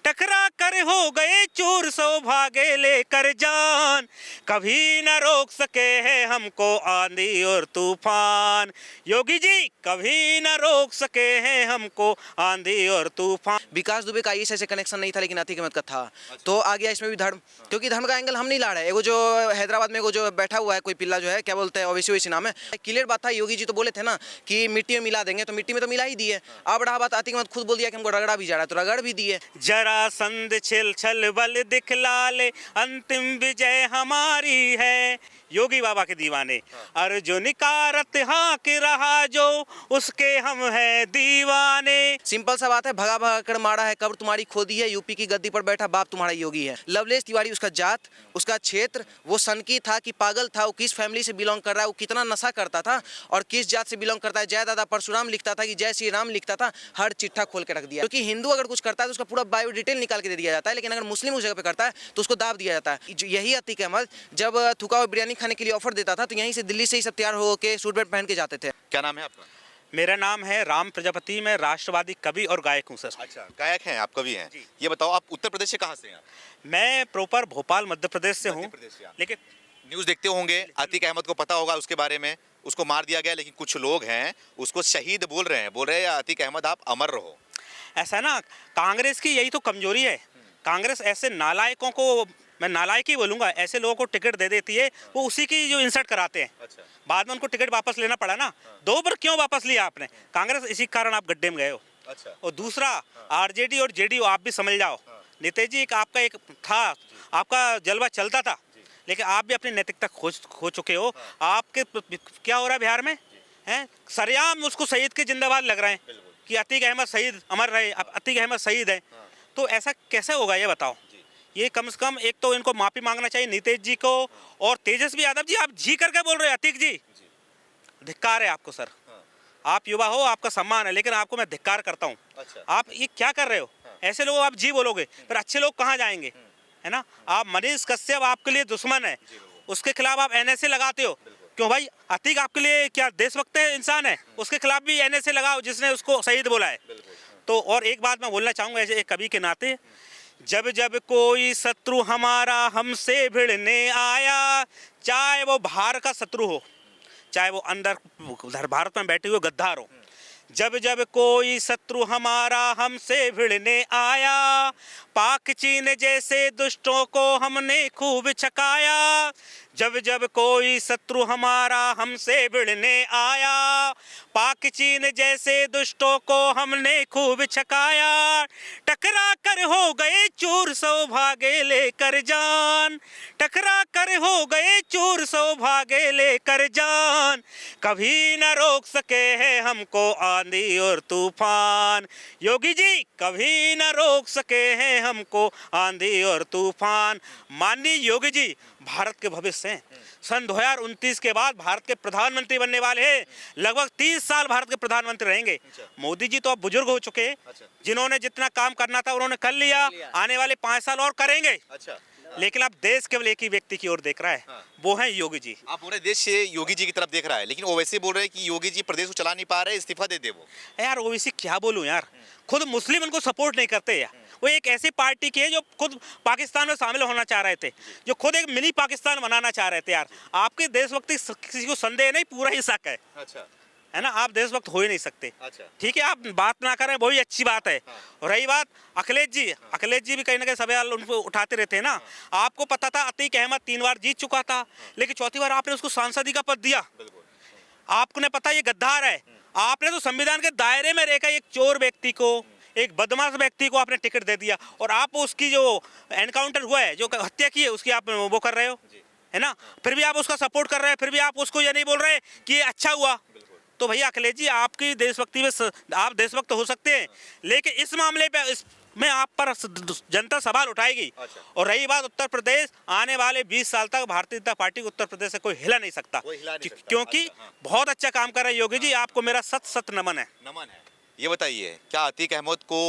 टकरा कर हो गए चूर, सौ भागे लेकर जान। कभी न रोक सके हैं हमको आंधी और तूफान। योगी जी कभी न रोक सके हैं हमको आंधी और तूफान। विकास दुबे का आईएएस से कनेक्शन नहीं था, लेकिन अतीक अहमद का था। तो आ गया इसमें भी धर्म, क्योंकि धर्म का एंगल हम नहीं ला रहे हैं। वो जो हैदराबाद में वो जो बैठा हुआ है कोई पिल्ला जो है, क्या बोलते हैं, ओवैसी वैसी नाम है, क्लियर बात था। योगी जी तो बोले थे ना कि मिट्टी में मिला देंगे, तो मिट्टी में तो मिला ही दिए। अब रहा बात, अतीक अहमद खुद बोल दिया कि हमको रगड़ा भी जा रहा है, तो रगड़ भी दिए। जरा संद छिल छल बल दिखला ले, अंतिम विजय हमारी है। योगी बाबा के दीवाने। अर्जुन का रथ हाँक रहा जो, उसके हम है दीवाने। सिंपल सा बात है, भगा भगा कर मारा है, कब्र तुम्हारी खोदी है, यूपी की गद्दी पर बैठा बाप तुम्हारा योगी है। लवलेश तिवारी उसका जात, उसका क्षेत्र, वो सनकी था कि पागल था, वो किस फैमिली से बिलोंग कर रहा है, वो कितना नशा करता था और किस जात से बिलोंग करता है। जय दादा परशुराम लिखता था कि जय श्री राम लिखता था, हर चिट्ठा खोल के रख दिया। क्योंकि हिंदू अगर कुछ करता है तो उसका पूरा बायो डिटेल निकाल के दे दिया जाता है, लेकिन अगर मुस्लिम उस जगह पे करता है तो उसको दाब दिया जाता है। यही अतीक अहमद जब थुका हुआ बिरयानी खाने के लिए ऑफर देता था, तो यहीं से दिल्ली से ही सब तैयार होकर सूट पैंट पहन के जाते थे। क्या नाम है आपका? मेरा नाम है राम प्रजापति, मैं राष्ट्रवादी कवि और गायक हूँ सर। अच्छा, गायक हैं आप, कवि हैं। ये बताओ, आप उत्तर प्रदेश से कहाँ से हैं? मैं प्रॉपर भोपाल मध्य प्रदेश से हूँ, मध्य प्रदेश से आप। लेकिन न्यूज़ देखते होंगे, अतीक अहमद को पता होगा उसके बारे में, उसको मार दिया गया, लेकिन कुछ लोग हैं उसको शहीद बोल रहे हैं अतीक अहमद आप अमर रहो। ऐसा ना, कांग्रेस की यही तो कमजोरी है। कांग्रेस ऐसे नालायकों को, मैं नालायक ही बोलूंगा, ऐसे लोगों को टिकट दे देती है, वो उसी की जो इंसल्ट कराते हैं। अच्छा। बाद में उनको टिकट वापस लेना पड़ा ना। 2 बार क्यों वापस लिया आपने? कांग्रेस इसी कारण आप गड्ढे में गए हो। अच्छा। और दूसरा, आरजेडी और जेडीयू आप भी समझ जाओ। नीतीश जी आपका एक था, आपका जलवा चलता था, लेकिन आप भी अपनी नैतिकता खो चुके हो। आपके क्या हो रहा है बिहार में हैं? सरेआम उसको शहीद के जिंदाबाद लग रहे हैं कि अतीक अहमद शहीद अमर रहे, अब अतीक अहमद शहीद है। तो ऐसा कैसे होगा ये बताओ? ये कम से कम एक तो इनको माफी मांगना चाहिए नीतीश जी को। और तेजस्वी यादव जी, आप जी करके बोल रहे हो अतीक जी, धिक्कार है आपको सर। आप युवा हो, आपका सम्मान है, लेकिन आपको मैं धिक्कार करता हूँ। अच्छा। आप ये क्या कर रहे हो? ऐसे लोगों आप जी बोलोगे, फिर अच्छे लोग कहाँ जाएंगे? है ना? आप मनीष कश्यप आपके लिए दुश्मन है, उसके खिलाफ आप एनएसए लगाते हो। क्यों भाई? अतीक आपके लिए क्या देशभक्त है, इंसान है? उसके खिलाफ भी एनएसए लगाओ जिसने उसको शहीद बोला है। तो और एक बात मैं बोलना चाहूंगा ऐसे एक कवि के नाते, जब जब कोई शत्रु हमारा हमसे भिड़ने आया, चाहे वो बाहर का शत्रु हो, चाहे वो अंदर भारत में बैठे हुए गद्दार हो, जब जब कोई शत्रु हमारा हमसे भिड़ने आया, पाक चीन जैसे दुष्टों को हमने खूब छकाया। जब जब कोई शत्रु हमारा हमसे भिड़ने आया, पाक चीन जैसे दुष्टों को हमने खूब छकाया। टकरा कर हो गए चूर, सौ भागे लेकर जान। टकरा कर हो गए चूर, सौ भागे लेकर जान। कभी न रोक सके हैं हमको आंधी और तूफान। योगी जी कभी न रोक सके हैं हमको आंधी और तूफान। माननीय योगी जी भारत के भविष्य हैं। सन 2029 के बाद भारत के प्रधानमंत्री बनने वाले हैं। लगभग 30 साल भारत के प्रधानमंत्री रहेंगे। मोदी जी तो अब बुजुर्ग हो चुके हैं, जिन्होंने जितना काम करना था उन्होंने कर लिया, आने वाले 5 साल और करेंगे। अच्छा। लेकिन अब देश केवल एक ही व्यक्ति की ओर देख रहा है, वो है योगी जी। आप पूरे देश से योगी जी की तरफ देख रहा है, लेकिन वो वैसे बोल रहे हैं कि योगी जी प्रदेश को चला नहीं पा रहे, इस्तीफा दे दे वो। यार ओवैसी क्या बोलूं यार, खुद मुस्लिम उनको सपोर्ट नहीं करते यार। वो एक ऐसी पार्टी की है जो खुद पाकिस्तान में शामिल होना चाह रहे थे, जो खुद एक मिनी पाकिस्तान बनाना चाह रहे थे यार। आपके देशभक्ति किसी को संदेह नहीं, पूरा ही शक है। अच्छा। है ना? आप देशभक्त हो ही नहीं सकते। अच्छा। ठीक है, आप बात ना करें वही अच्छी बात है। और रही बात अखिलेश जी भी कहीं ना कहीं सवाल उनको उठाते रहते हैं ना। आपको पता था अतीक अहमद 3 बार जीत चुका था, लेकिन चौथी बार आपने उसको सांसदी का पद दिया। आपको ने पता ये गद्दार है। आपने तो संविधान के दायरे में रहकर एक चोर व्यक्ति को, एक बदमाश व्यक्ति को आपने टिकट दे दिया, और आप उसकी जो एनकाउंटर हुआ है, जो हत्या की है, उसकी आप वो कर रहे हो, है ना? फिर भी आप उसका सपोर्ट कर रहे हैं, फिर भी आप उसको ये नहीं बोल रहे कि ये अच्छा हुआ। तो भैया अखिलेश जी, आपकी देशभक्ति में आप देशभक्त हो सकते हैं, लेकिन इस मामले पे में आप पर जनता सवाल उठाएगी। अच्छा। और रही बात उत्तर प्रदेश, आने वाले 20 साल तक भारतीय जनता पार्टी को उत्तर प्रदेश से कोई हिला नहीं सकता, क्योंकि अच्छा, हाँ। बहुत अच्छा काम कर रहे हैं योगी जी। आपको मेरा सत नमन है। नमन है। ये बताइए, क्या अतीक अहमद को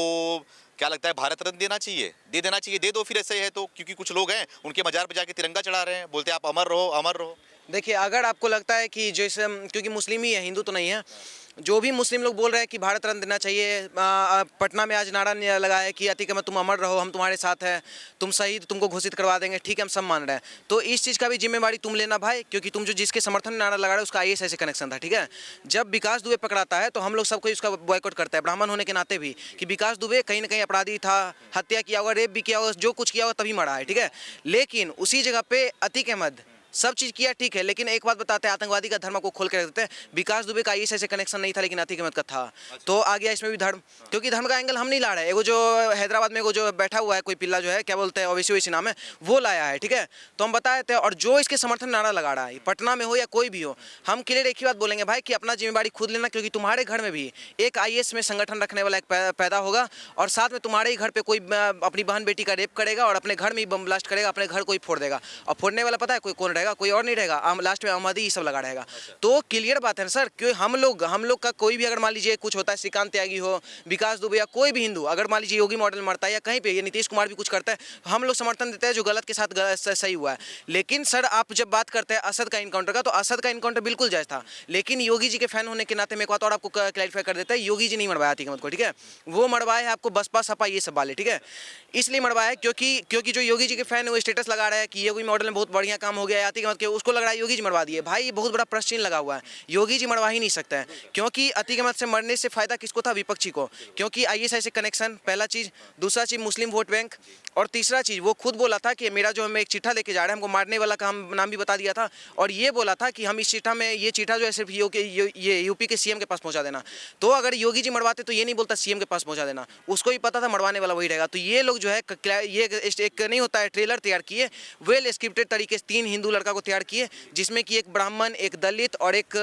क्या लगता है भारत रत्न देना चाहिए? दे देना चाहिए? दे दो फिर, ऐसे है तो, क्योंकि कुछ लोग हैं उनके मजार पे जाके तिरंगा चढ़ा रहे हैं, बोलते हैं आप अमर रहो, अमर रहो। देखिए, अगर आपको लगता है कि जैसे क्योंकि मुस्लिम ही है, हिंदू तो नहीं है, जो भी मुस्लिम लोग बोल रहे हैं कि भारत रत्न देना चाहिए, पटना में आज नारा लगा है कि अतीक अहमद तुम अमर रहो, हम तुम्हारे साथ हैं, तुम शहीद, तुमको घोषित करवा देंगे, ठीक है, हम सब मान रहे हैं। तो इस चीज़ का भी जिम्मेवारी तुम लेना भाई, क्योंकि तुम जो जिसके समर्थन में नारा लगा रहे हो उसका IAS से कनेक्शन था, ठीक है। जब विकास दुबे पकड़ाता है तो हम लोग सब कोई उसका बॉयकॉट करता है, ब्राह्मण होने के नाते भी, कि विकास दुबे कहीं ना कहीं अपराधी था, हत्या किया होगा, रेप भी किया होगा, जो कुछ किया होगा तभी मरा है, ठीक है। लेकिन उसी जगह पे अतीक अहमद सब चीज़ किया, ठीक है, लेकिन एक बात बताते हैं, आतंकवादी का धर्म को खोल के रख देते हैं। विकास दुबे का IAS से कनेक्शन नहीं था, लेकिन अतीक अहमद का था। तो आ गया इसमें भी धर्म, क्योंकि धर्म का एंगल हम नहीं ला रहे हैं। एगो जो हैदराबाद में एगो जो बैठा हुआ है कोई पिल्ला जो है, क्या बोलते हैं, ओवैसी नाम है, वो लाया है, ठीक है। तो हम बताए थे, और जो इसके समर्थन नारा लगा रहा है, पटना में हो या कोई भी हो, हम क्लियर एक ही बात बोलेंगे भाई कि अपना जिम्मेवारी खुद लेना, क्योंकि तुम्हारे घर में भी एक IAS में संगठन रखने वाला एक पैदा होगा, और साथ में तुम्हारे ही घर पे कोई अपनी बहन बेटी का रेप करेगा और अपने घर में ही बम ब्लास्ट करेगा, अपने घर कोई फोड़ देगा। और फोड़ने वाला पता है कोई कौन रहेगा? कोई और नहीं रहेगा, लास्ट में अहमदी ये सब लगा रहेगा। तो क्लियर बात है ना सर, क्यों हम लोग का कोई भी अगर मान लीजिए कुछ होता है, श्रीकांत त्यागी हो, विकास दुबे या कोई भी हिंदू, अगर मान लीजिए योगी मॉडल मरता है या कहीं पे ये नीतीश कुमार भी कुछ करता है, हम लोग समर्थन देते हैं जो गलत के साथ सही हुआ है। लेकिन सर आप जब बात करते हैं असद का इनकाउंटर का, तो असद का इनकाउंटर बिल्कुल जायज था, लेकिन योगी जी के फैन होने के नाते मैं एक बात और आपको क्लैरिफाई कर देता है, योगी जी नहीं मरवाया अतीक अहमद को, ठीक है। वो मरवाए है आपको बसपा सपा ये सब वाले, ठीक है। इसलिए मरवाया है क्योंकि जो योगी जी के फैन है वो स्टेटस लगा रहा है कि योगी मॉडल में बहुत बढ़िया काम हो गया है, अतीक अहमद के उसको लग रहा है योगी जी मरवा दिए। भाई बहुत बड़ा प्रश्न चिन्ह लगा हुआ है, योगी जी मरवा ही नहीं सकते हैं, क्योंकि अतीक अहमद से मरने से फायदा किसको था? विपक्षी को, क्योंकि IAS से कनेक्शन, पहला चीज। दूसरा चीज मुस्लिम वोट बैंक, और तीसरा चीज वो खुद बोला था कि मेरा जो हम एक चिट्ठा लेके जा रहे हैं, हमको मारने वाला का हम नाम भी बता दिया था, और ये बोला था कि हम इस चिट्ठा में, ये चिट्ठा जो है सिर्फ ये यूपी के CM के पास पहुंचा देना। तो अगर योगी जी मरवाते तो ये नहीं बोलता CM के पास पहुंचा देना, उसको भी पता था मरवाने वाला वही रहेगा। तो ये लोग जो है ये एक नहीं होता है, ट्रेलर तैयार किए, वेल स्क्रिप्टेड तरीके से 3 हिंदू लड़का को तैयार किए, जिसमें कि एक ब्राह्मण, एक दलित और एक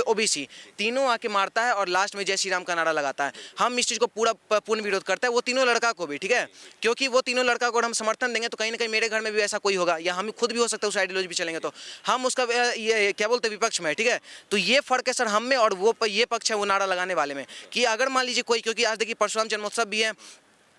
OBC, तीनों आके मारता है और लास्ट में जय श्री राम का नारा लगाता है। हम इस चीज़ को पूरा पूर्ण विरोध करते हैं, वो तीनों लड़का को भी, ठीक है, क्योंकि वो तीनों लड़का को अगर हम समर्थन देंगे तो कहीं ना कहीं मेरे घर में भी ऐसा कोई होगा, या हम खुद भी हो सकता है उस आइडियोलॉजी भी चलेंगे, तो हम उसका ये क्या बोलते हैं विपक्ष में, ठीक है। तो ये फर्क है सर हम में, और वो ये पक्ष है वो नारा लगाने वाले में, कि अगर मान लीजिए कोई, क्योंकि आज देखिए परशुराम जन्मोत्सव भी है,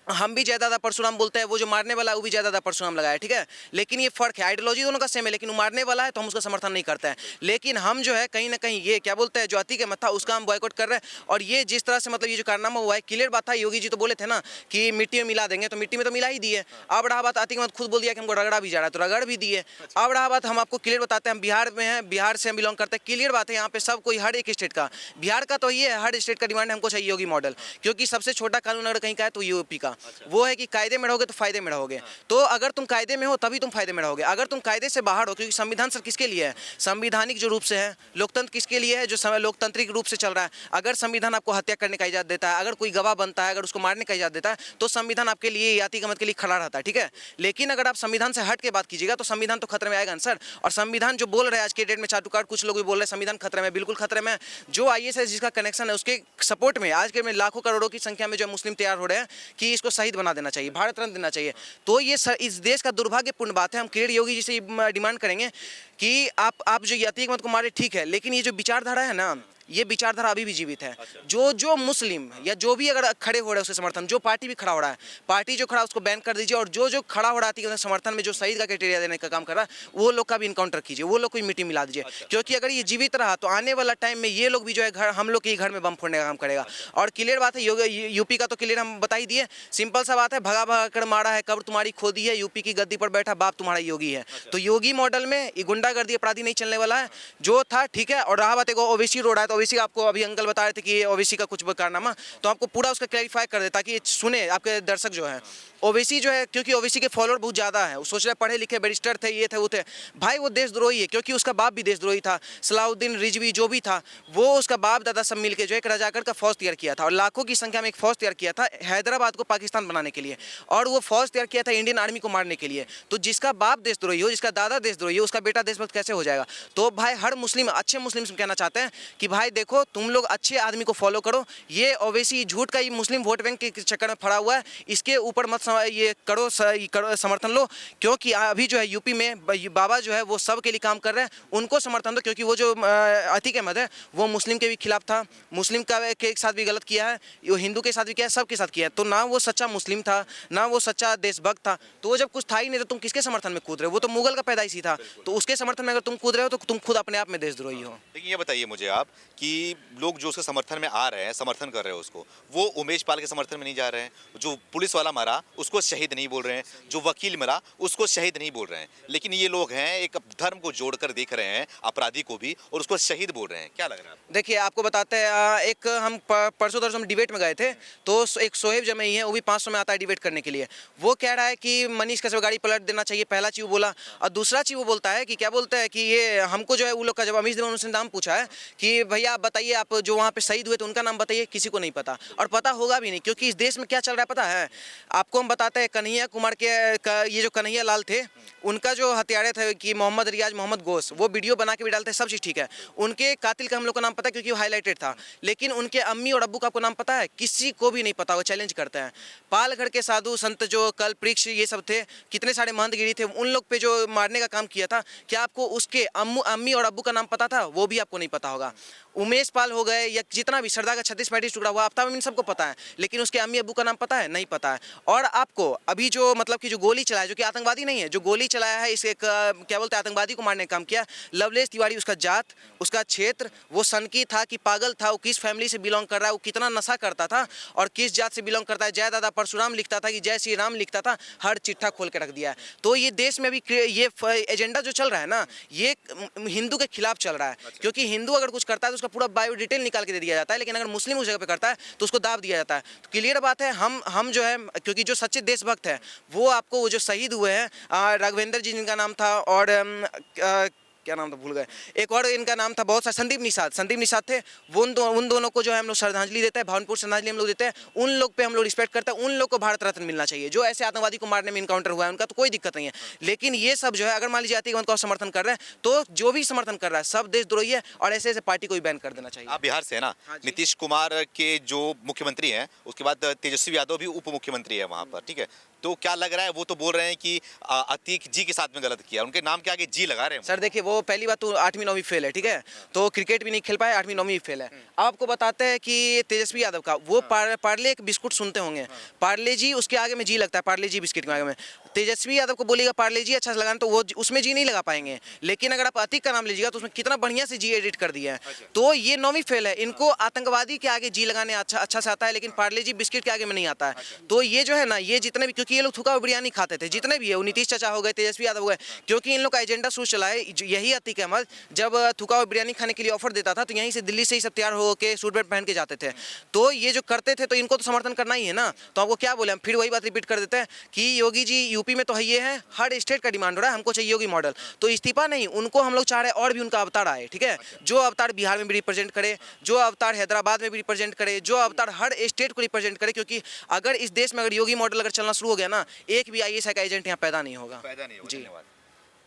हम भी जयदादा परशुराम बोलते हैं, वो जो मारने वाला है वो भी जयदादा परशुराम लगाया, ठीक है। लेकिन ये फर्क है, आइडियोलॉजी दोनों का सेम है, लेकिन वो मारने वाला है तो हम उसका समर्थन नहीं करते हैं। लेकिन हम जो है कहीं ना कहीं ये क्या बोलते हैं, जो अतीक अहमद था उसका हम बॉयकॉट कर रहे हैं। और ये जिस तरह से मतलब ये जो कारनामा हुआ है, क्लियर बात था, योगी जी तो बोले थे ना कि मिट्टी में मिला देंगे, तो मिट्टी में तो मिला ही दिए। अब रहा बात, अतीक अहमद खुद बोल दिया कि हमको रगड़ा भी जा रहा है, तो रगड़ भी दिए। अब रहा बात, हम आपको क्लियर बताते हैं, हम बिहार में हैं, बिहार से हम बिलोंग करते हैं, क्लियर बात है, यहाँ पे सब कोई हर एक स्टेट का, बिहार का तो ये है, हर स्टेट का डिमांड हमको चाहिए योगी मॉडल, क्योंकि सबसे छोटा कानून अगर कहीं का है तो यूपी का, वो है कि कायदे में रहोगे तो फायदे में रहोगे। तो अगर तुम कायदे में हो तभी तुम फायदे में रहोगे, अगर तुम कायदे से बाहर हो, क्योंकि संविधान सर किसके लिए है? संवैधानिक जो रूप से है, लोकतंत्र किसके लिए है? जो लोकतांत्रिक रूप से चल रहा है। अगर संविधान आपको हत्या करने का इजाजत देता है, अगर कोई गवाह बनता है, अगर उसको मारने का इजाजत देता है, तो संविधान आपके लिए, अतीक अहमद के लिए खड़ा रहता है, ठीक है। लेकिन अगर आप संविधान से हट के बात कीजिएगा तो संविधान तो खतरे में आएगा ना सर। और संविधान जो बोल रहे हैं आज के डेट में, चाटू कार्ड कुछ लोग भी बोल रहे हैं संविधान खतरे में, बिल्कुल खतरे में। जो IAS है जिसका कनेक्शन है उसके सपोर्ट में आज के में लाखों करोड़ों की संख्या में जो मुस्लिम तैयार हो रहे हैं कि इसको शहीद बना देना चाहिए, भारत रत्न देना चाहिए। तो ये सर इस देश का दुर्भाग्यपूर्ण बात है। हम क्लियर योगी जी से डिमांड करेंगे कि आप जो अतीक अहमद को मारे ठीक है, लेकिन ये जो विचारधारा है ना, ये विचारधारा अभी भी जीवित है। जो मुस्लिम या जो भी अगर खड़े हो रहे हैं उसके समर्थन, जो पार्टी भी खड़ा हो रहा है, पार्टी जो खड़ा है उसको बैन कर दीजिए, और जो खड़ा हो रहा है समर्थन में, जो शहीद का क्राइटेरिया देने का काम कर रहा है, वो लोग का भी इनकाउंटर कीजिए, वो लोग को मिट्टी मिला दीजिए। क्योंकि अगर ये जीवित रहा तो आने वाला टाइम में ये लोग भी जो है घर, हम लोग के घर में बम फोड़ने का काम करेगा। और क्लियर बात है, यूपी का तो क्लियर हम बता ही दिए, सिंपल सा बात है, भगा भगा कर मारा है, कब्र तुम्हारी खोदी है, यूपी की गद्दी पर बैठा बाप तुम्हारा योगी है। तो योगी मॉडल में ये गुंडागर्दी अपराधी नहीं चलने वाला है, जो था ठीक है। और रहा बात एक OBC रोड है, तो OBC आपको अभी अंकल बता रहे थे कि OBC का कुछ कारनामा, तो आपको पूरा उसका क्लैरिफाई कर दे ताकि सुने आपके दर्शक जो है। OBC जो है, क्योंकि OBC के फॉलोअर बहुत ज़्यादा है, वो सोच रहे पढ़े लिखे बैरिस्टर थे, ये थे वो थे, भाई वो देशद्रोही है, क्योंकि उसका बाप भी देशद्रोही था। सलाउद्दीन रिजवी जो भी था, वो उसका बाप दादा सब मिलके जो एक रजाकर का फौज तैयार किया था, और लाखों की संख्या में एक फौज तैयार किया था हैदराबाद को पाकिस्तान बनाने के लिए, और वो फौज तैयार किया था इंडियन आर्मी को मारने के लिए। तो जिसका बाप देशद्रोही हो, जिसका दादा देशद्रोही हो, उसका बेटा देशभक्त कैसे हो जाएगा? तो भाई हर मुस्लिम, अच्छे मुस्लिम कहना चाहते हैं कि भाई भाई देखो तुम लोग अच्छे आदमी को फॉलो करो, ये ओवैसी झूठ का ये मुस्लिम वोट बैंक के चक्कर में पड़ा हुआ है, इसके ऊपर मत ये करो समर्थन लो, क्योंकि अभी जो है यूपी में बाबा जो है वो सब के लिए काम कर रहे हैं, उनको समर्थन दो, क्योंकि वो जो अतीक अहमद है वो मुस्लिम के भी खिलाफ था, मुस्लिम के साथ भी गलत किया है, वो हिंदू के साथ भी किया है, सबके साथ किया है, तो ना वो सच्चा मुस्लिम था ना वो सच्चा देशभक्त था, तो वो जब कुछ था ही नहीं तो तुम किसके समर्थन में कूद रहे हो, वो तो मुगल का पैदाइशी था, तो उसके समर्थन में अगर तुम कूद रहे हो तो तुम खुद अपने आप में देशद्रोही हो। लेकिन ये बताइए मुझे आप कि लोग जो उसके समर्थन में आ रहे हैं, समर्थन कर रहे हैं उसको, वो उमेश पाल के समर्थन में नहीं जा रहे हैं, जो पुलिस वाला मरा उसको शहीद नहीं बोल रहे हैं, जो वकील मरा उसको शहीद नहीं बोल रहे हैं, लेकिन ये लोग हैं एक धर्म को जोड़कर देख रहे हैं अपराधी को भी और उसको शहीद बोल रहे हैं। क्या लग रहा है आपको? देखिए आपको बताते हैं, एक हम परसों तरसों हम डिबेट में गए थे, तो एक सोहेब जमई है, वो भी 500 में आता है डिबेट करने के लिए, वो कह रहा है कि मनीष कसरत गाड़ी पलट देना चाहिए, पहला चीज़ वो बोला, और दूसरा चीज़ वो बोलता है कि क्या बोलता है कि ये हमको जो है वो लोग का जब अमीश देवान उसने नाम पूछा है कि भैया आप बताइए, आप जो वहाँ पे शहीद हुए थे उनका नाम बताइए, किसी को नहीं पता और पता होगा भी नहीं, क्योंकि इस देश में क्या चल रहा है पता है आपको, हम बताते हैं कन्हैया कुमार के ये जो कन्हैया लाल थे उनका जो हत्यारे थे कि मोहम्मद रियाज मोहम्मद गोश, वो वीडियो बना के भी डालते हैं, सब चीज़ ठीक है, उनके कातिल का हम लोग को नाम पता है क्योंकि वो हाईलाइटेड था, लेकिन उनके अम्मी और अब्बू का आपको नाम पता है? किसी को भी नहीं पता, वो चैलेंज करते हैं। पालगढ़ के साधु संत जो कल वृक्ष ये सब थे, कितने सारे महंत गिरी थे, उन लोग पे जो मारने का काम किया था, क्या आपको उसके अम्मी और अब्बू का नाम पता था? वो भी आपको नहीं पता होगा। उमेश पाल हो गए या जितना भी सरदार का 36-35 टुकड़ा हुआ, आफ्ताब अमीन सबको पता है, लेकिन उसके अम्मी अब्बू का नाम पता है? नहीं पता है। और आपको अभी जो मतलब कि जो गोली चलाया, जो कि आतंकवादी नहीं है, जो गोली चलाया है इसे क्या बोलते हैं आतंकवादी को मारने का काम किया, लवलेश तिवारी, उसका जात, उसका क्षेत्र, वो सनकी था कि पागल था, वो किस फैमिली से बिलोंग कर रहा है, वो कितना नशा करता था और किस जात से बिलोंग करता है। जय दादा परशुराम लिखता था कि जय श्री राम लिखता था, हर चिट्ठा खोल के रख दिया है। तो ये देश में अभी ये एजेंडा जो चल रहा है ना, ये हिंदू के खिलाफ चल रहा है, क्योंकि हिंदू अगर कुछ करता है तो उसका पूरा बायो डिटेल निकाल के दे दिया जाता है, लेकिन अगर मुस्लिम उस जगह पे करता है तो उसको दाब दिया जाता है। तो क्लियर बात है, हम जो है, क्योंकि जो सच्चे देशभक्त है वो आपको, वो जो शहीद हुए हैं राघवेंद्र जी जिनका नाम था, और क्या नाम था भूल गए, एक और इनका नाम था बहुत सा, संदीप निषाद थे, वो उन दोनों को जो है हम लोग श्रद्धांजलि देते हैं, भावनपुर श्रद्धांजलि हम लोग देते हैं, उन लोग पे हम लोग रिस्पेक्ट करते हैं, उन लोग को भारत रत्न मिलना चाहिए। जो ऐसे आतंकवादी को मारने में इनकाउंटर हुआ है उनका तो कोई दिक्कत नहीं है, लेकिन ये सब जो है अगर मान लीजिए आतंकवाद को समर्थन कर रहे हैं तो जो भी समर्थन कर रहा है सब देशद्रोही है, और ऐसे ऐसे पार्टी को भी बैन कर देना चाहिए। आप बिहार से है ना? हाँ जी। नीतीश कुमार के जो मुख्यमंत्री हैं, उसके बाद तेजस्वी यादव भी उप मुख्यमंत्री है वहां पर, ठीक है, तो क्या लग रहा है, वो तो बोल रहे हैं कि अतीक जी के साथ में गलत किया, उनके नाम के आगे जी लगा रहे हैं। सर देखिए, वो पहली बात तो 8वीं 9वीं फेल है, ठीक है, तो क्रिकेट भी नहीं खेल पाए, 8वीं 9वीं फेल है। अब आपको बताते हैं कि तेजस्वी यादव का वो पार्ले एक बिस्कुट सुनते होंगे, पार्ले जी उसके आगे में जी लगता है, पार्ले जी बिस्किट के आगे में, तेजस्वी यादव को बोलेगा पार्ले जी अच्छा से लगाना तो वो उसमें जी नहीं लगा पाएंगे, लेकिन अगर आप अतीक का नाम लीजिएगा तो उसमें कितना बढ़िया से जी एडिट कर दिया है। तो ये 9वीं फेल है, इनको आतंकवादी के आगे जी लगाने अच्छा से आता है, लेकिन पार्ले जी बिस्किट के आगे में नहीं आता है। तो ये जो है ना, ये जितने भी, क्योंकि ये लोग थूका बिरयानी खाते थे, जितने भी है, वो नीतीश चाचा हो गए, तेजस्वी यादव हो गए, क्योंकि इन लोग का एजेंडा शुरू चला है यही। अतीक अहमद जब थूका हुआ बिरयानी खाने के लिए ऑफर देता था तो यहीं से दिल्ली से ही सब तैयार होकर सूट बूट पहन के जाते थे, तो ये जो करते थे तो इनको तो समर्थन करना ही है ना। तो आपको क्या बोले, हम फिर वही बात रिपीट कर देते हैं कि योगी जी यूपी में तो है, ये है, हर स्टेट का डिमांड हो रहा है, हमको चाहिए योगी मॉडल, तो इस्तीफा नहीं, उनको हम लोग चाह रहे हैं और भी उनका अवतार आए, ठीक है, जो अवतार बिहार में भी रिप्रेजेंट करे, जो अवतार हैदराबाद में भी रिप्रेजेंट करे, जो अवतार हर स्टेट को रिप्रेजेंट करे, क्योंकि अगर इस देश में अगर योगी मॉडल अगर चलना शुरू हो गया ना, एक भी IAS का एजेंट यहाँ पैदा नहीं होगा। जी।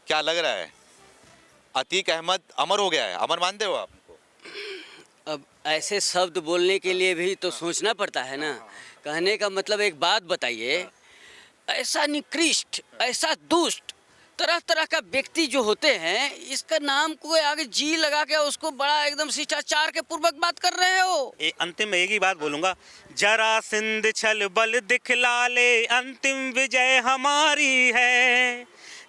क्या लग रहा है, अतीक अहमद अमर हो गया है? अमर मानते हो आप? अब ऐसे शब्द बोलने के लिए भी तो सोचना पड़ता है ना। कहने का मतलब एक बात बताइए, ऐसा निकृष्ट, ऐसा दुष्ट तरह तरह का व्यक्ति जो होते हैं, इसका नाम को आगे जी लगा के उसको बड़ा एकदम शिष्टाचार के पूर्वक बात कर रहे हो। अंतिम में एक ही बात बोलूंगा, जरा सिंध छल बल दिखला ले, अंतिम विजय हमारी है,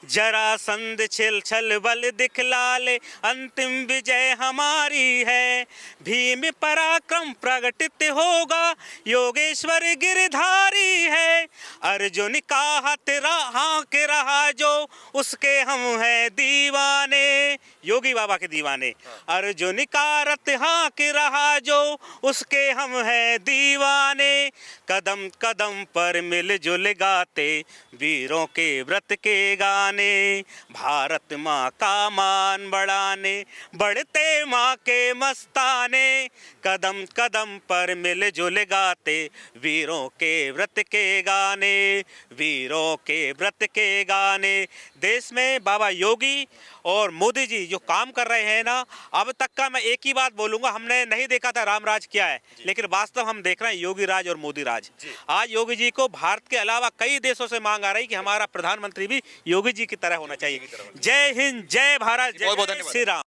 जरा संध छिल छल बल दिखला ले, अंतिम विजय हमारी है, भीम पराक्रम प्रगटित होगा, योगेश्वर गिरधारी है, अर्जुन का हाथ हाँक रहा जो, उसके हम हैं दीवाने, योगी बाबा के दीवाने, अर्जुन का रथ हाँक रहा जो, उसके हम हैं दीवाने, कदम कदम पर मिलजुल गाते, वीरों के व्रत के गाने, भारत माँ का मान बढ़ाने, बढ़ते माँ के मस्ताने, कदम कदम पर मिलजुल गाते, वीरों के व्रत के गाने, वीरों के व्रत के गाने। देश में बाबा योगी और मोदी जी जो जो काम कर रहे हैं ना, अब तक का मैं एक ही बात बोलूंगा, हमने नहीं देखा था राम राज क्या है, लेकिन वास्तव हम देख रहे हैं योगी राज और मोदी राज। आज योगी जी को भारत के अलावा कई देशों से मांग आ रही कि हमारा प्रधानमंत्री भी योगी जी की तरह होना चाहिए। जय हिंद, जय भारत, बहुत बहुत जय धन्यवाद। श्री राम।